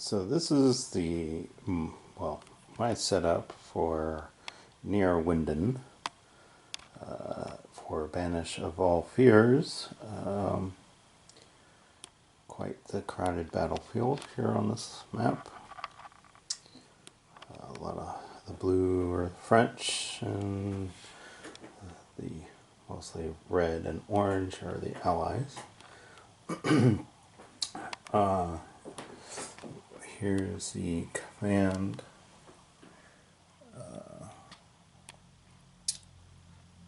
So this is the, well, my setup for Neerwinden for Banish of All Fears. Quite the crowded battlefield here on this map. A lot of the blue are French, and the mostly red and orange are the Allies. Here's the command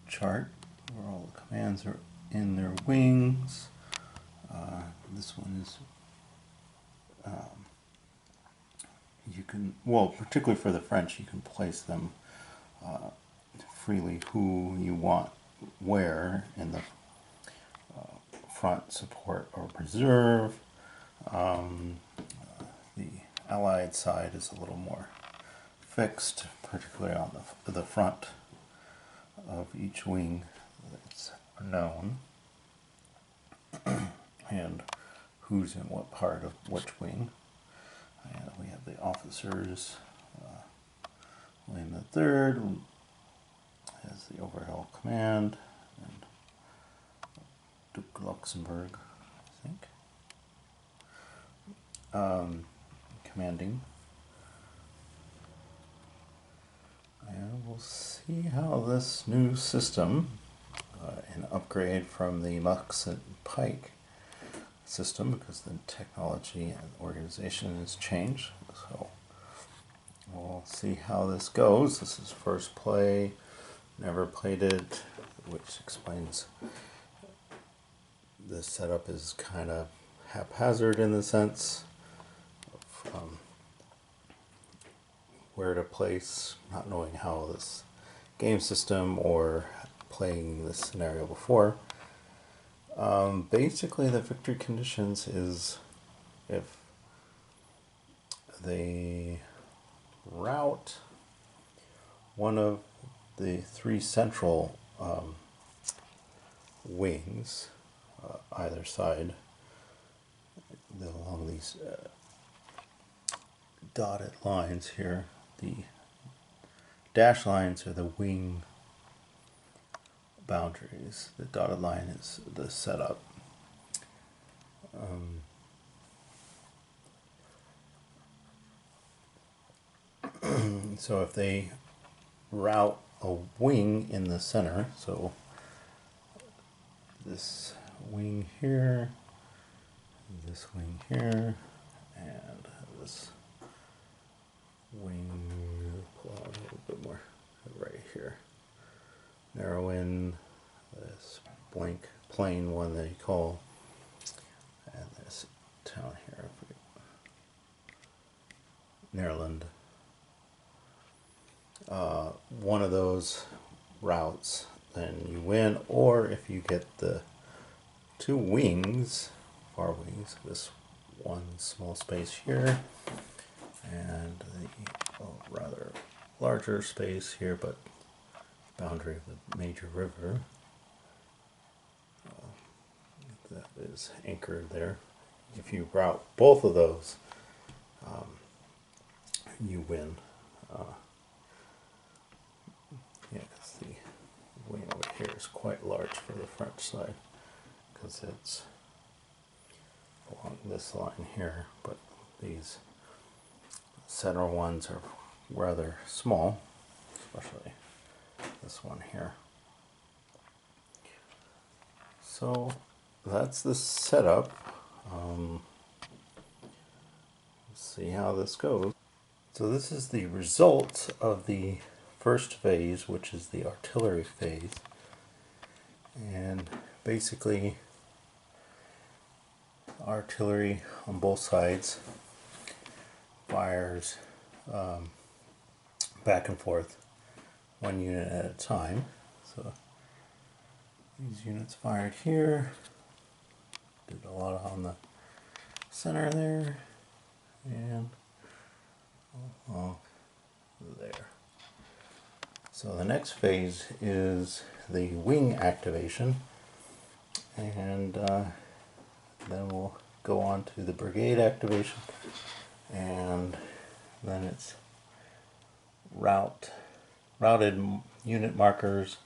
chart where all the commands are in their wings. This one is you can, well, particularly for the French, you can place them freely who you want where in the front, support, or preserve. The Allied side is a little more fixed, particularly on the front of each wing. It's known and who's in what part of which wing. And we have the officers. William III has the overall command, and Duke Luxembourg, I think, commanding. And we'll see how this new system, an upgrade from the Mux and Pike system, because the technology and organization has changed. So we'll see how this goes. This is first play, never played it, which explains the setup is kind of haphazard in the sense of where to place, not knowing how this game system or playing this scenario before. Basically, the victory conditions is if they rout one of the three central wings, either side, along these dotted lines here. The dashed lines are the wing boundaries. The dotted line is the setup. So if they route a wing in the center, so this wing here, this wing here, and this wing, pull out a little bit more right here. Neerwinden, this blank plain one that you call, and this town here, Nederland. One of those routes, then you win, or if you get the two wings, far wings, this one small space here, and the rather larger space here, but boundary of the major river that is anchored there. If you route both of those, you win. Yeah, because the wing over here is quite large for the French side, because it's along this line here, but these center ones are rather small, especially this one here. So that's the setup. Let's see how this goes. So this is the result of the first phase, which is the artillery phase. And basically, artillery on both sides fires back and forth, one unit at a time. So these units fired here, did a lot on the center there, and there. So the next phase is the wing activation, and then we'll go on to the brigade activation, and then it's routed unit markers,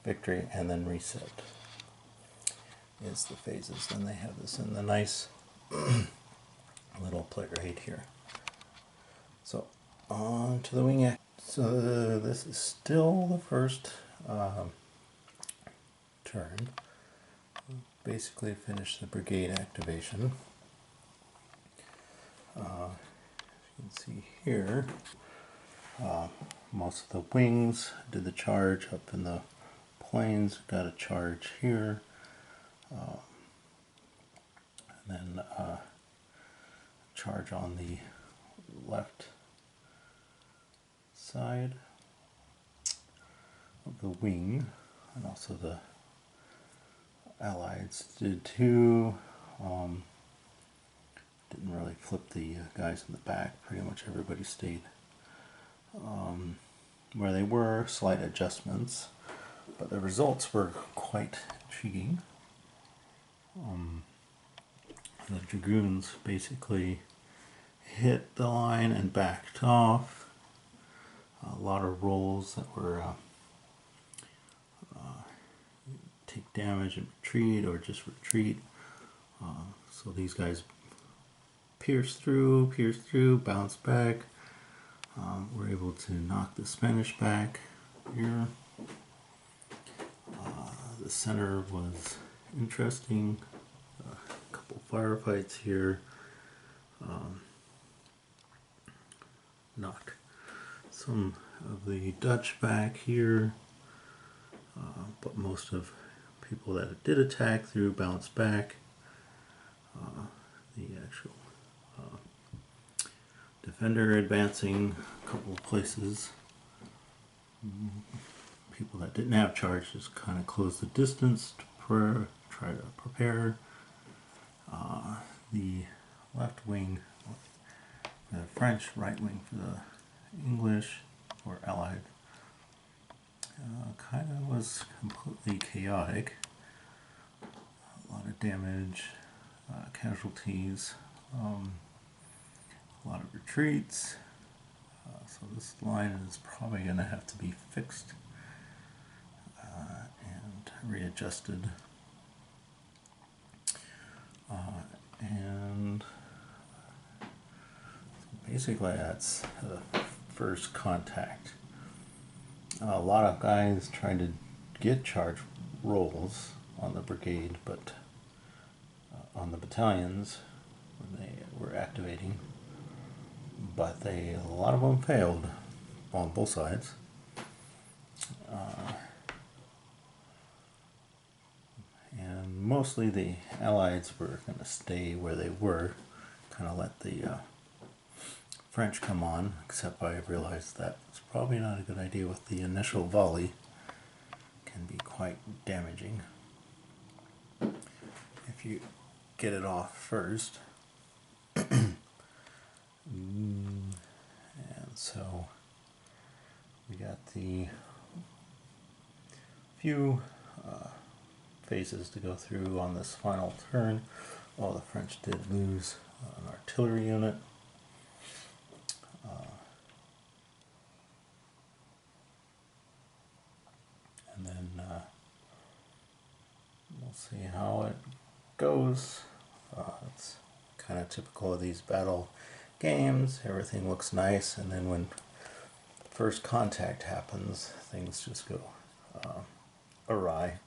victory, and then reset is the phases. Then they have this in the nice little player aid here. So on to the wing act. So this is still the first turn. Basically finish the brigade activation. You can see here most of the wings did the charge up in the planes, got a charge here, and then charge on the left side of the wing, and also the Allies did too. Didn't really flip the guys in the back. Pretty much everybody stayed where they were. Slight adjustments, but the results were quite intriguing. The Dragoons basically hit the line and backed off. A lot of rolls that were take damage and retreat, or just retreat. So these guys pierce through, bounce back. We're able to knock the Spanish back here. The center was interesting. A couple firefights here. Knock some of the Dutch back here, but most of people that did attack through bounced back. The actual defender advancing a couple of places. People that didn't have charge just kind of closed the distance to try to prepare. The left wing, the French, right wing for the English or Allied, kind of was completely chaotic. A lot of damage, casualties, a lot of retreats. So this line is probably going to have to be fixed and readjusted. And basically that's the first contact. A lot of guys trying to get charge rolls on the brigade, but on the battalions when they were activating, but a lot of them failed on both sides. And mostly the Allies were going to stay where they were, kind of let the French come on, except I realized that it's probably not a good idea with the initial volley. Can be quite damaging if you get it off first. And so we got the few phases to go through on this final turn. Oh, the French did lose an artillery unit. And then we'll see how it goes. It's kind of typical of these battle games. Everything looks nice, and then when first contact happens, things just go awry.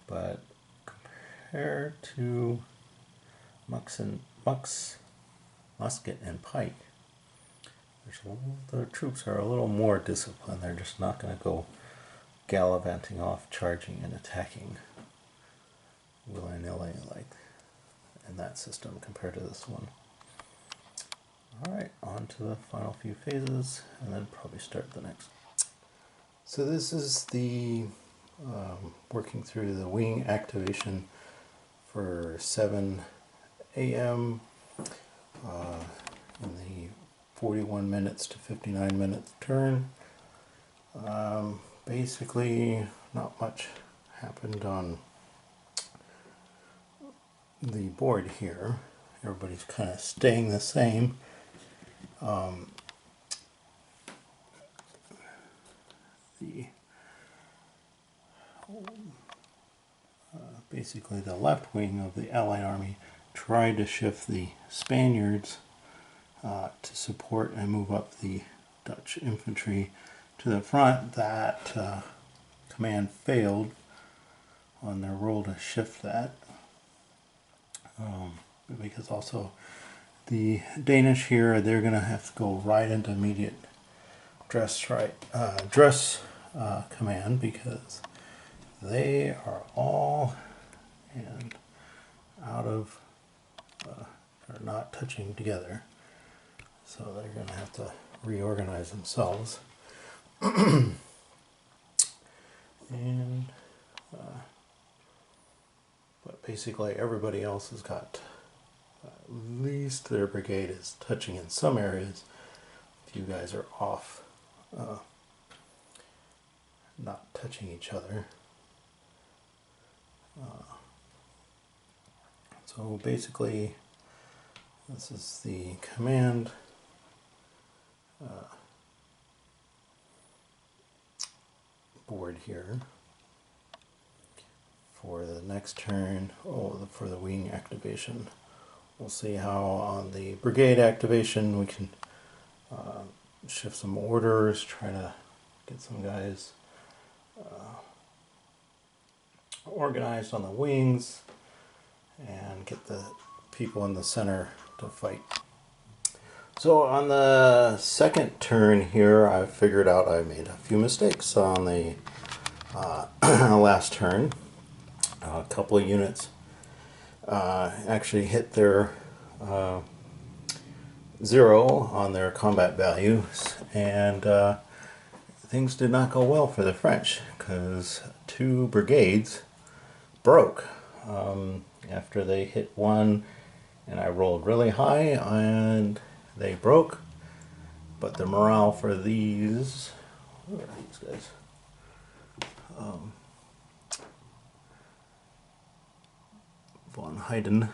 But compared to musket and pike, the troops are a little more disciplined. They're just not going to go gallivanting off, charging and attacking willy-nilly like in that system compared to this one. Alright, on to the final few phases, and then probably start the next. So this is the working through the wing activation for 7 a.m. In the 41 minutes to 59 minutes turn. Basically, not much happened on the board here, everybody's kind of staying the same. Basically the left wing of the Allied Army tried to shift the Spaniards to support and move up the Dutch infantry to the front. That command failed on their roll to shift that, because also the Danish here, they're going to have to go right into immediate dress command, because they are all and out of are not touching together, so they're going to have to reorganize themselves. And but basically everybody else has got at least their brigade is touching in some areas. A few guys are off, not touching each other. So basically this is the command board here for the next turn. For the wing activation. We'll see how on the brigade activation we can shift some orders, try to get some guys organized on the wings and get the people in the center to fight. So on the second turn here, I figured out I made a few mistakes on the last turn. A couple of units actually hit their 0 on their combat values, and things did not go well for the French, because 2 brigades broke after they hit 1, and I rolled really high and they broke. But the morale for these, where are these guys? Von Hayden,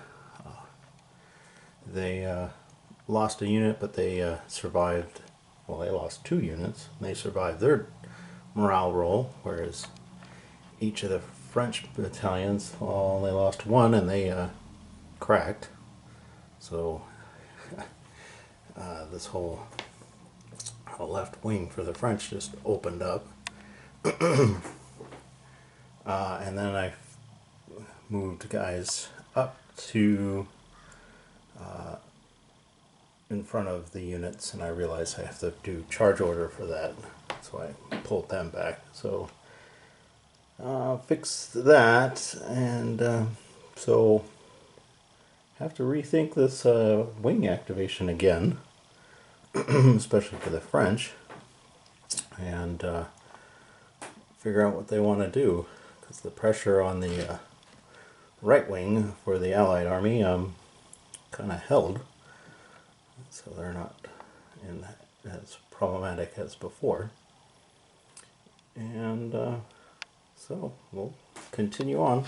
they lost a unit, but they survived. Well, they lost 2 units. They survived their morale roll, whereas each of the French battalions, well, they lost 1 and they cracked. So this whole left wing for the French just opened up. And then I moved guys up to in front of the units, and I realized I have to do charge order for that, so I pulled them back. So fixed that, and so have to rethink this wing activation again, especially for the French, and figure out what they want to do, because the pressure on the right wing for the Allied Army kind of held, so they're not in as problematic as before. And so we'll continue on.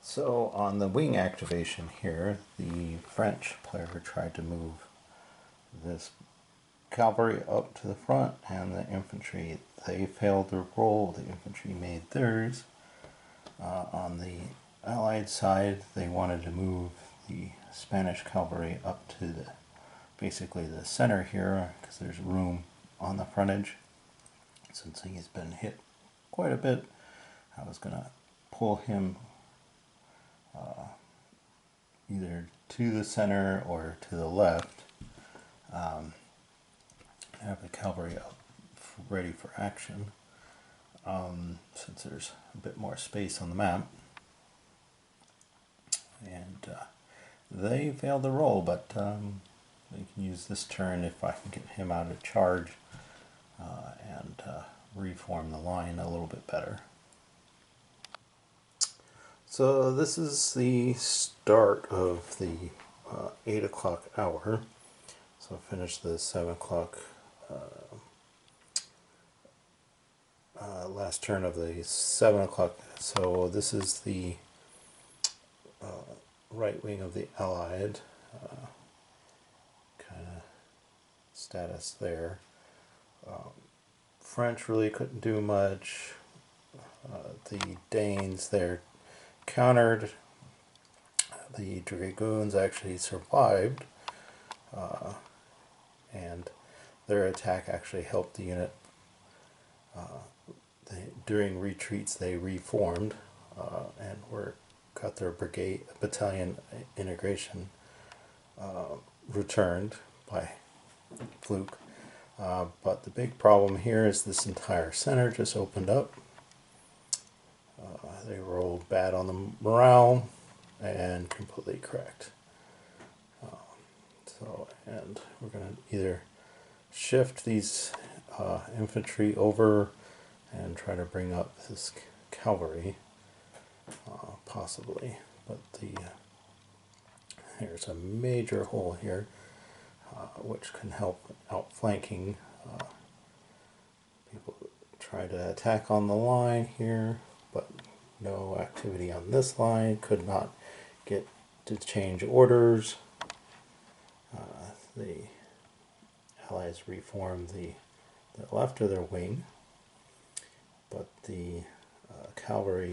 So on the wing activation here, the French player tried to move this cavalry up to the front, and the infantry, they failed their roll. The infantry made theirs. On the Allied side, they wanted to move the Spanish cavalry up to the basically the center here, because there's room on the frontage. Since he's been hit quite a bit, I was going to pull him either to the center or to the left, have the cavalry up ready for action, since there's a bit more space on the map. And they failed the roll, but they can use this turn if I can get him out of charge and reform the line a little bit better. So this is the start of the 8 o'clock hour. So I finished the 7 o'clock last turn of the 7 o'clock. So this is the right wing of the Allied kind of status there. French really couldn't do much. The Danes there countered. The Dragoons actually survived, and their attack actually helped the unit. During retreats, they reformed and got their battalion integration returned by fluke. But the big problem here is this entire center just opened up. They rolled bad on the morale and completely cracked. And we're going to either shift these infantry over and try to bring up this cavalry, possibly. But there's a major hole here, which can help outflanking. People try to attack on the line here, but no activity on this line. Could not get to change orders. The Allies reformed the left of their wing, but the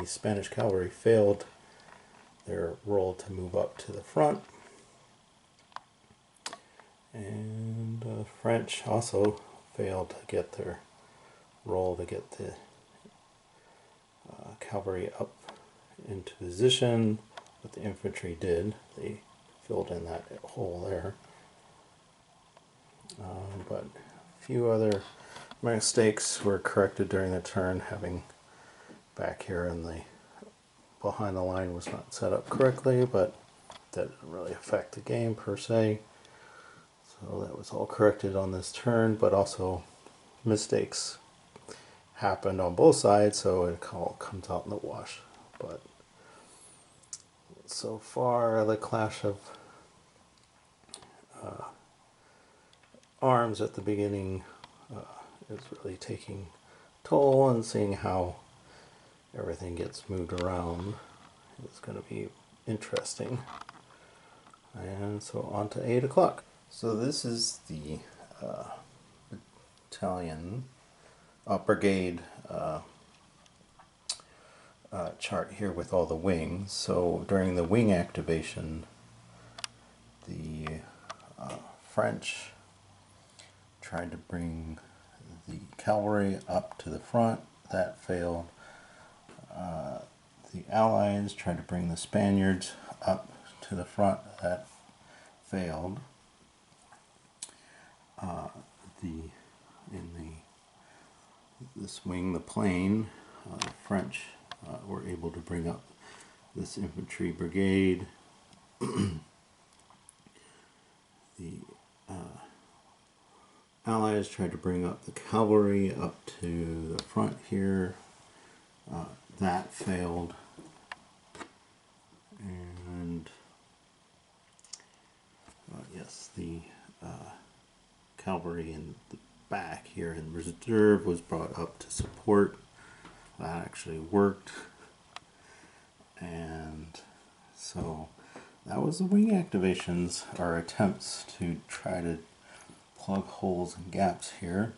Spanish cavalry failed their role to move up to the front. And the French also failed to get their role to get the cavalry up into position, but the infantry did. They filled in that hole there. But a few other mistakes were corrected during the turn, having back here in the behind the line was not set up correctly, but that didn't really affect the game per se. So that was all corrected on this turn, but also mistakes happened on both sides, so it all comes out in the wash. But so far, the clash of arms at the beginning is really taking toll, and seeing how everything gets moved around is going to be interesting. And so on to 8 o'clock. So this is the brigade chart here with all the wings. So during the wing activation, the French tried to bring the cavalry up to the front. That failed. The Allies tried to bring the Spaniards up to the front. That failed. This wing, the plain, the French were able to bring up this infantry brigade. The Allies tried to bring up the cavalry up to the front here. That failed. And yes, the cavalry in the back here in reserve was brought up to support. That actually worked. And so that was the wing activations, our attempts to try to plug holes and gaps here.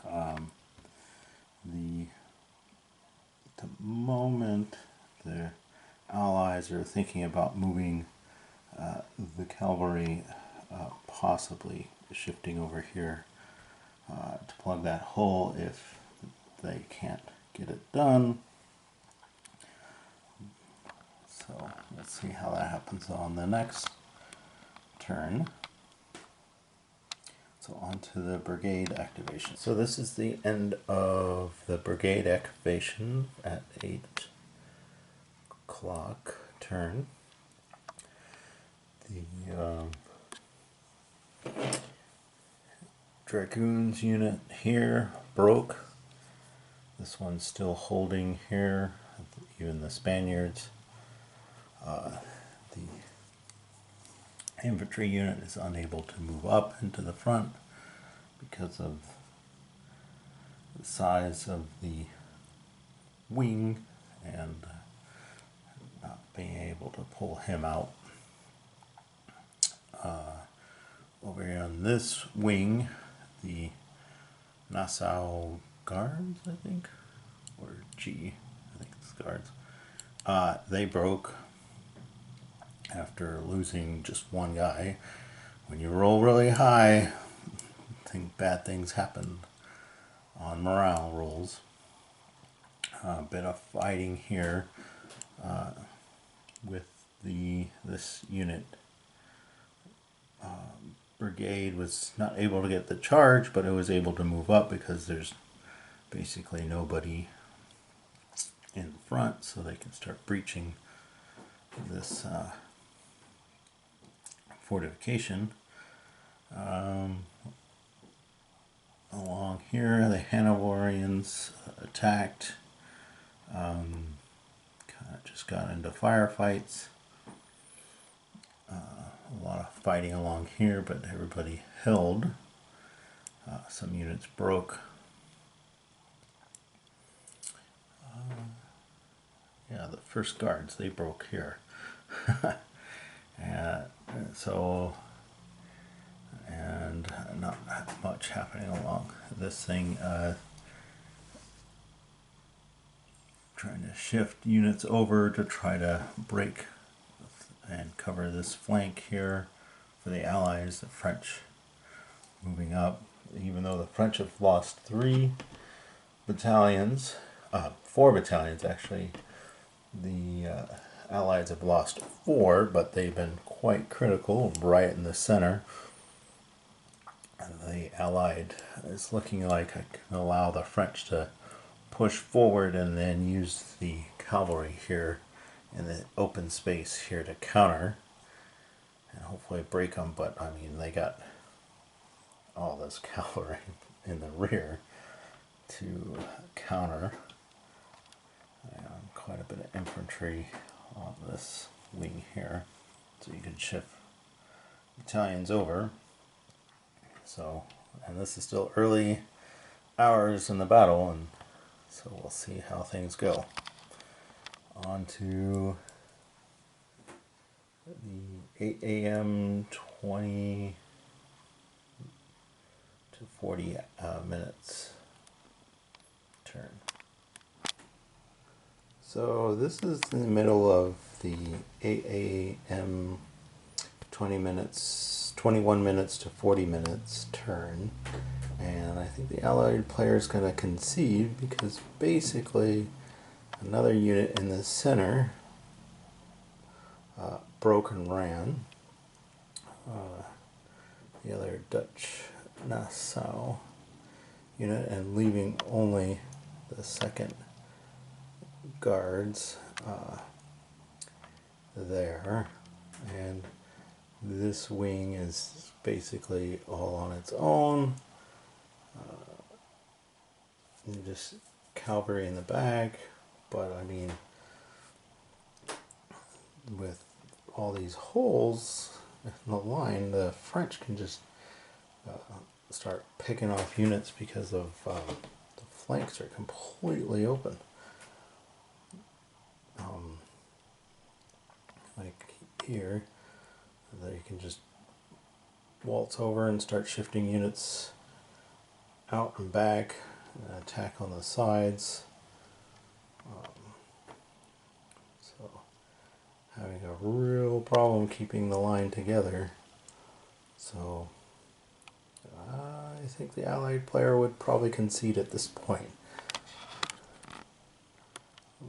At the moment, the Allies are thinking about moving the cavalry, possibly shifting over here to plug that hole if they can't get it done. So let's see how that happens on the next turn. So on to the brigade activation. So this is the end of the brigade activation at 8 o'clock turn. The Dragoons unit here broke. This one's still holding here, even the Spaniards. The infantry unit is unable to move up into the front because of the size of the wing and not being able to pull him out. Over here on this wing, the Nassau Guards, I think, or G, I think it's Guards. They broke after losing just one guy. When you roll really high, I think bad things happen on morale rolls. A bit of fighting here with this unit. Brigade was not able to get the charge, but it was able to move up because there's basically nobody in front, so they can start breaching this fortification. Along here, the Hanoverians attacked, kind of just got into firefights. A lot of fighting along here, but everybody held. Some units broke. Yeah, the first guards, they broke here. And not much happening along this thing. Trying to shift units over to try to break and cover this flank here for the Allies, the French moving up. Even though the French have lost 3 battalions, 4 battalions actually, the Allies have lost 4, but they've been quite critical right in the center. The Allied is looking like I can allow the French to push forward and then use the cavalry here in the open space here to counter and hopefully break them. But I mean, they got all this cavalry in the rear to counter, and quite a bit of infantry on this wing here, so you can shift battalions over. So, and this is still early hours in the battle, and so we'll see how things go. On to the 8 a.m. 20 to 40 minutes turn. So this is in the middle of the 8 a.m. 21 minutes to 40 minutes turn, and I think the Allied player is going to concede because basically another unit in the center broke and ran. The other Dutch Nassau unit, and leaving only the 2nd Guards there, and this wing is basically all on its own. Just cavalry in the back, but I mean, with all these holes in the line, the French can just start picking off units because of the flanks are completely open. Like here, that you can just waltz over and start shifting units out and back and attack on the sides. So having a real problem keeping the line together. So I think the Allied player would probably concede at this point.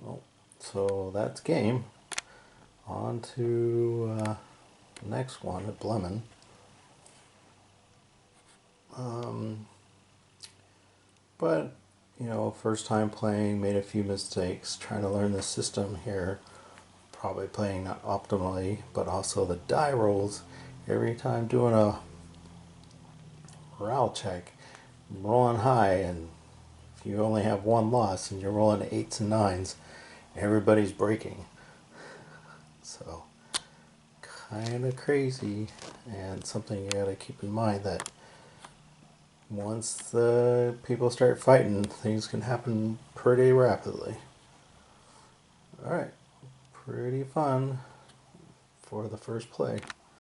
Well, so that's game. On to the next one at Blemmen. But, you know, first time playing, made a few mistakes, trying to learn the system here. Probably playing not optimally, but also the die rolls. Every time doing a morale check, I'm rolling high, and if you only have 1 loss and you're rolling 8s and 9s, everybody's breaking. So, kind of crazy, and something you gotta keep in mind that once the people start fighting, things can happen pretty rapidly. Alright, pretty fun for the first play.